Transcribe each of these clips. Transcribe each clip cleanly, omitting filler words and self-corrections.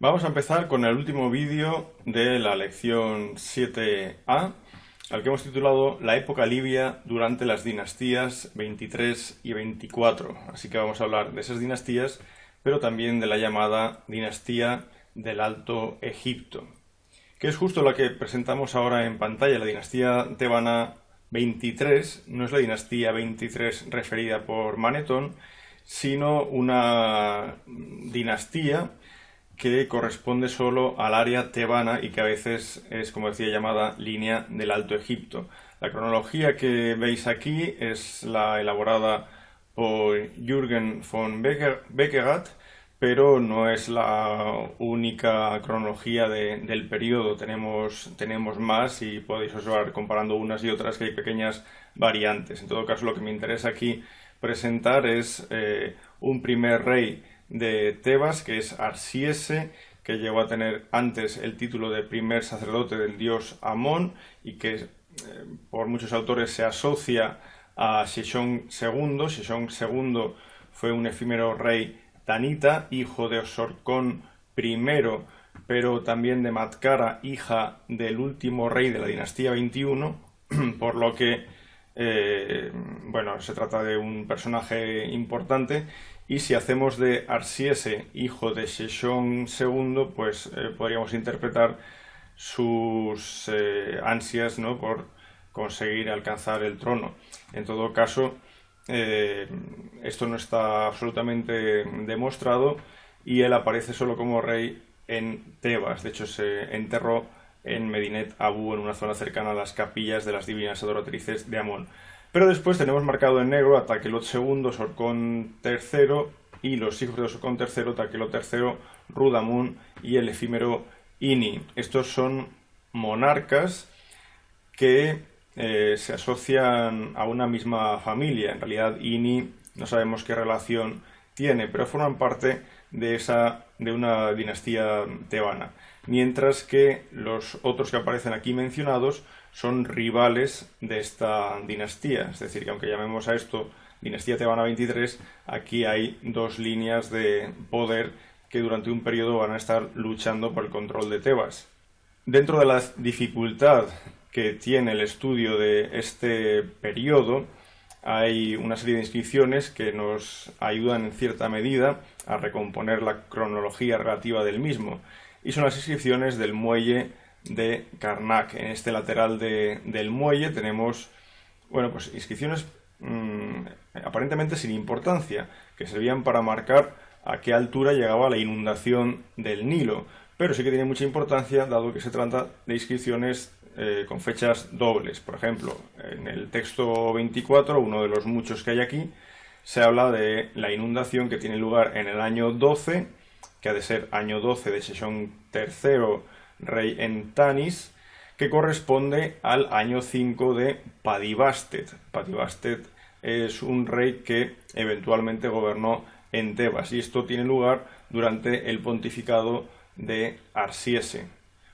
Vamos a empezar con el último vídeo de la lección 7a, al que hemos titulado La época libia durante las dinastías 23 y 24. Así que vamos a hablar de esas dinastías, pero también de la llamada dinastía del Alto Egipto, que es justo la que presentamos ahora en pantalla. La dinastía tebana 23 no es la dinastía 23 referida por Manetón, sino una dinastía que corresponde solo al área tebana y que a veces es, como decía, llamada línea del Alto Egipto. La cronología que veis aquí es la elaborada por Jürgen von Beckerath, pero no es la única cronología del periodo. Tenemos más y podéis observar comparando unas y otras que hay pequeñas variantes. En todo caso, lo que me interesa aquí presentar es un primer rey de Tebas, que es Arsiese, que llegó a tener antes el título de primer sacerdote del dios Amón y que por muchos autores se asocia a Sheshonq II. Sheshonq II fue un efímero rey tanita, hijo de Osorkón I, pero también de Matkara, hija del último rey de la dinastía 21, por lo que se trata de un personaje importante. Y si hacemos de Arsiese hijo de Sheshonq II, pues podríamos interpretar sus ansias, ¿no?, por conseguir alcanzar el trono. En todo caso, esto no está absolutamente demostrado y él aparece solo como rey en Tebas. De hecho, se enterró en Medinet Abu, en una zona cercana a las capillas de las divinas adoratrices de Amón. Pero después tenemos marcado en negro a Takelot II, Osorkón III y los hijos de Osorkón III, Takelot III, Rudamun y el efímero Ini. Estos son monarcas que se asocian a una misma familia. En realidad Ini no sabemos qué relación tiene, pero forman parte de una dinastía tebana. Mientras que los otros que aparecen aquí mencionados son rivales de esta dinastía. Es decir, que aunque llamemos a esto dinastía tebana 23, aquí hay dos líneas de poder que durante un periodo van a estar luchando por el control de Tebas. Dentro de la dificultad que tiene el estudio de este periodo, hay una serie de inscripciones que nos ayudan en cierta medida a recomponer la cronología relativa del mismo, y son las inscripciones del muelle de Karnak. En este lateral del muelle tenemos inscripciones aparentemente sin importancia, que servían para marcar a qué altura llegaba la inundación del Nilo, pero sí que tiene mucha importancia dado que se trata de inscripciones con fechas dobles. Por ejemplo, en el texto 24, uno de los muchos que hay aquí, se habla de la inundación que tiene lugar en el año 12, que ha de ser año 12 de Sheshonq III, rey en Tanis, que corresponde al año 5 de Padibastet. Padibastet es un rey que eventualmente gobernó en Tebas, y esto tiene lugar durante el pontificado de Arsiese.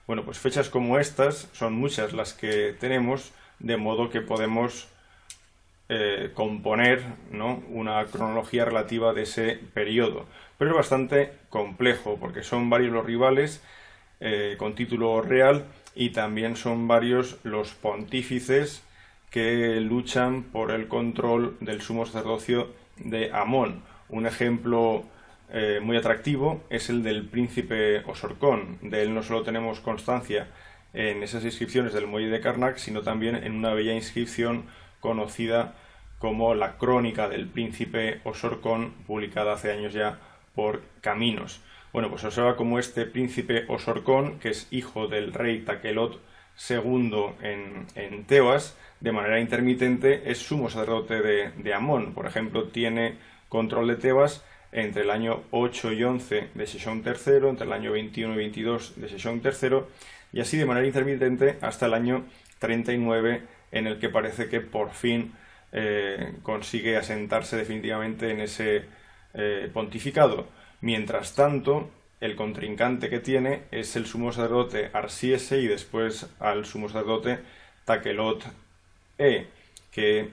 Bueno, pues fechas como estas son muchas las que tenemos, de modo que podemos componer, ¿no?, una cronología relativa de ese periodo. Pero es bastante complejo porque son varios los rivales con título real y también son varios los pontífices que luchan por el control del sumo sacerdocio de Amón. Un ejemplo muy atractivo es el del príncipe Osorkón. De él no solo tenemos constancia en esas inscripciones del muelle de Karnak, sino también en una bella inscripción conocida como la Crónica del príncipe Osorkón, publicada hace años ya por Caminos. Bueno, pues observa cómo este príncipe Osorkón, que es hijo del rey Takelot II en Tebas, de manera intermitente es sumo sacerdote de Amón. Por ejemplo, tiene control de Tebas entre el año 8 y 11 de Sheshonq III, entre el año 21 y 22 de Sheshonq III, y así de manera intermitente hasta el año 39, en el que parece que por fin consigue asentarse definitivamente en ese pontificado. Mientras tanto, el contrincante que tiene es el sumo sacerdote Arsiese y después al sumo sacerdote Takelot que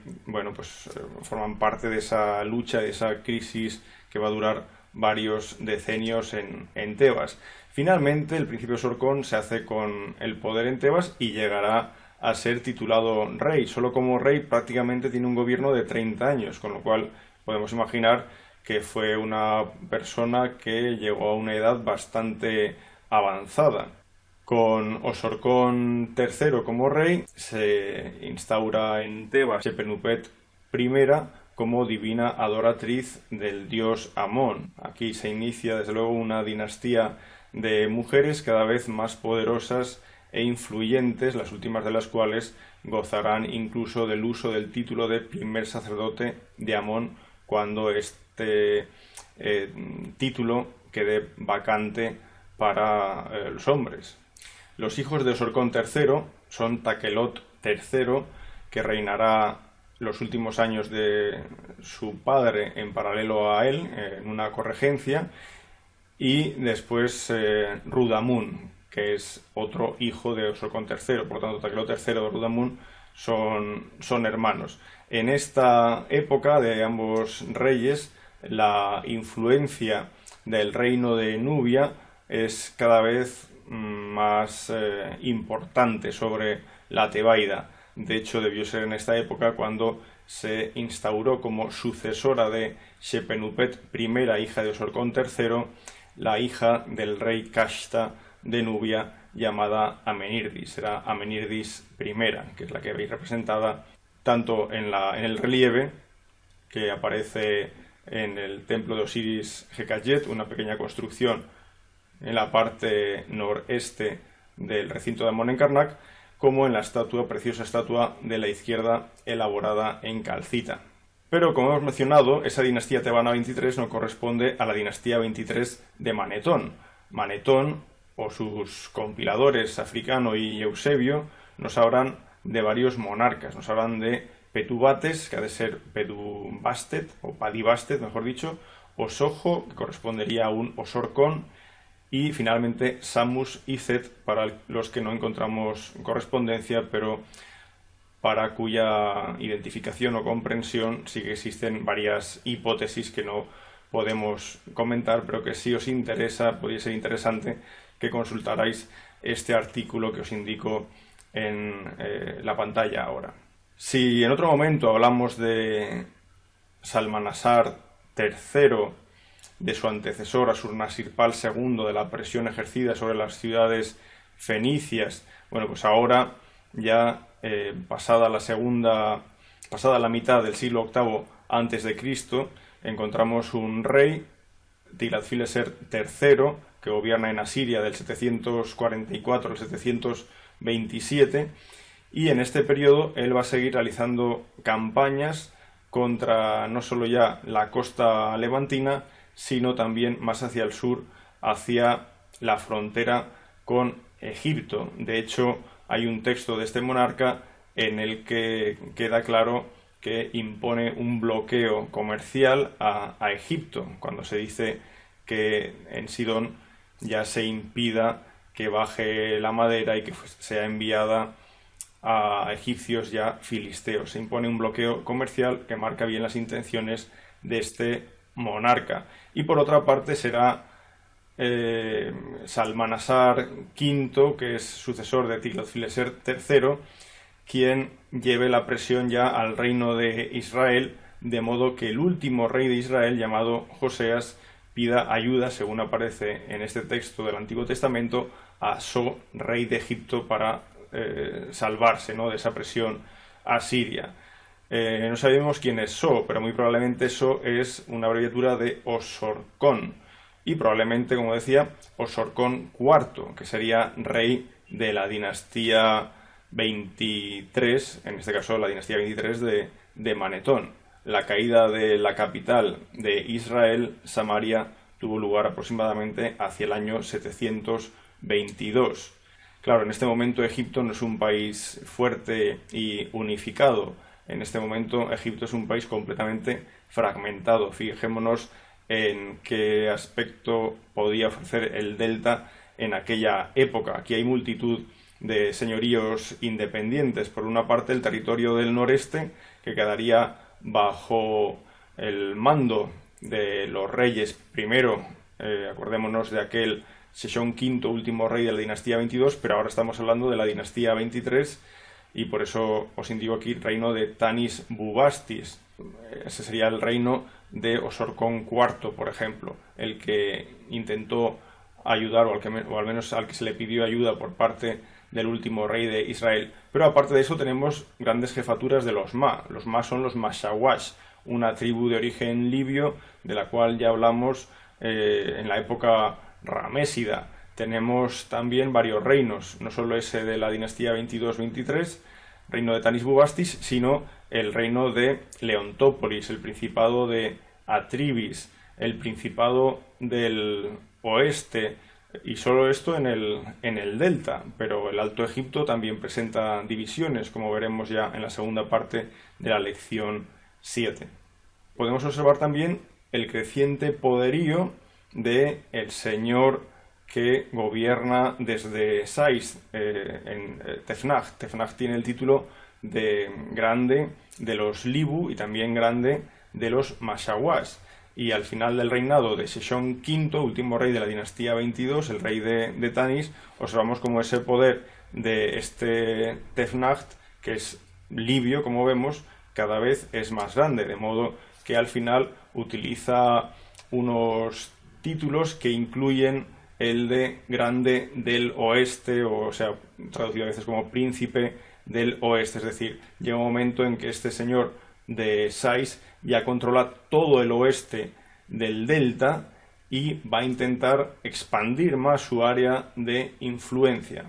forman parte de esa lucha, de esa crisis que va a durar varios decenios en Tebas. Finalmente, el príncipe Osorkón se hace con el poder en Tebas y llegará a ser titulado rey. Solo como rey prácticamente tiene un gobierno de 30 años, con lo cual podemos imaginar que fue una persona que llegó a una edad bastante avanzada. Con Osorkón III como rey, se instaura en Tebas Shepenupet I como divina adoratriz del dios Amón. Aquí se inicia desde luego una dinastía de mujeres cada vez más poderosas e influyentes, las últimas de las cuales gozarán incluso del uso del título de primer sacerdote de Amón cuando este título quede vacante para los hombres. Los hijos de Osorkón III son Takelot III, que reinará los últimos años de su padre en paralelo a él, en una corregencia, y después Rudamun, que es otro hijo de Osorkón III. Por lo tanto, Takelot III y Rudamun son hermanos. En esta época de ambos reyes, la influencia del reino de Nubia es cada vez más importante sobre la Tebaida. De hecho, debió ser en esta época cuando se instauró como sucesora de Shepenupet I, hija de Osorkón III, la hija del rey Kashta de Nubia, llamada Amenirdis. Era Amenirdis I, que es la que veis representada tanto en el relieve, que aparece en el templo de Osiris Hekayet, una pequeña construcción en la parte noreste del recinto de Amón en Karnak, como en la preciosa estatua de la izquierda elaborada en calcita. Pero, como hemos mencionado, esa dinastía tebana 23 no corresponde a la dinastía 23 de Manetón. Manetón, o sus compiladores Africano y Eusebio, nos hablan de varios monarcas. Nos hablan de Petubates, que ha de ser Pedubastet, o Padibastet, mejor dicho, Osojo, que correspondería a un Osorkón, y finalmente Samus y Set, para los que no encontramos correspondencia, pero para cuya identificación o comprensión sí que existen varias hipótesis que no podemos comentar, pero que si os interesa, podría ser interesante que consultarais este artículo que os indico en la pantalla ahora. Si en otro momento hablamos de Salmanasar III, de su antecesor Asurnasirpal II, de la presión ejercida sobre las ciudades fenicias, bueno, pues ahora ya pasada la mitad del siglo VIII antes de Cristo, encontramos un rey, Tiglat-Pileser III, que gobierna en Asiria del 744 al 727, y en este periodo él va a seguir realizando campañas contra no solo ya la costa levantina, sino también más hacia el sur, hacia la frontera con Egipto. De hecho, hay un texto de este monarca en el que queda claro que impone un bloqueo comercial a Egipto, cuando se dice que en Sidón ya se impida que baje la madera y que sea enviada a egipcios ya filisteos. Se impone un bloqueo comercial que marca bien las intenciones de este monarca. Y por otra parte será Salmanasar V, que es sucesor de Tiglat-Pileser III, quien lleve la presión ya al reino de Israel, de modo que el último rey de Israel, llamado Joseas, pida ayuda, según aparece en este texto del Antiguo Testamento, a So, rey de Egipto, para salvarse, ¿no?, de esa presión asiria. No sabemos quién es So, pero muy probablemente So es una abreviatura de Osorkón, y probablemente, como decía, Osorkón IV, que sería rey de la dinastía 23, en este caso la dinastía 23 de Manetón. La caída de la capital de Israel, Samaria, tuvo lugar aproximadamente hacia el año 722. Claro, en este momento Egipto no es un país fuerte y unificado. En este momento Egipto es un país completamente fragmentado. Fijémonos en qué aspecto podía ofrecer el delta en aquella época. Aquí hay multitud de señoríos independientes. Por una parte, el territorio del noreste, que quedaría bajo el mando de los reyes. Primero, acordémonos de aquel Sejong V, último rey de la dinastía 22, pero ahora estamos hablando de la dinastía 23 y por eso os indico aquí reino de Tanis Bubastis. Ese sería el reino de Osorkon IV, por ejemplo, el que intentó ayudar, o al menos al que se le pidió ayuda por parte del último rey de Israel. Pero aparte de eso tenemos grandes jefaturas de los Ma. Los Ma son los Mashawash, una tribu de origen libio de la cual ya hablamos en la época ramésida. Tenemos también varios reinos, no solo ese de la dinastía 22-23, reino de Tanis Bubastis, sino el reino de Leontópolis, el principado de Atribis, el principado del oeste, y solo esto en el delta, pero el Alto Egipto también presenta divisiones, como veremos ya en la segunda parte de la lección 7. Podemos observar también el creciente poderío del señor que gobierna desde Sais, en Tefnach. Tefnach tiene el título de grande de los Libu y también grande de los Mashawash. Y al final del reinado de Sejong V, último rey de la dinastía 22, el rey de Tanis, observamos como ese poder de este Tefnach, que es libio, como vemos, cada vez es más grande, de modo que al final utiliza unos títulos que incluyen el de grande del oeste, o sea, traducido a veces como príncipe del oeste, es decir, llega un momento en que este señor de Sais ya controla todo el oeste del delta y va a intentar expandir más su área de influencia.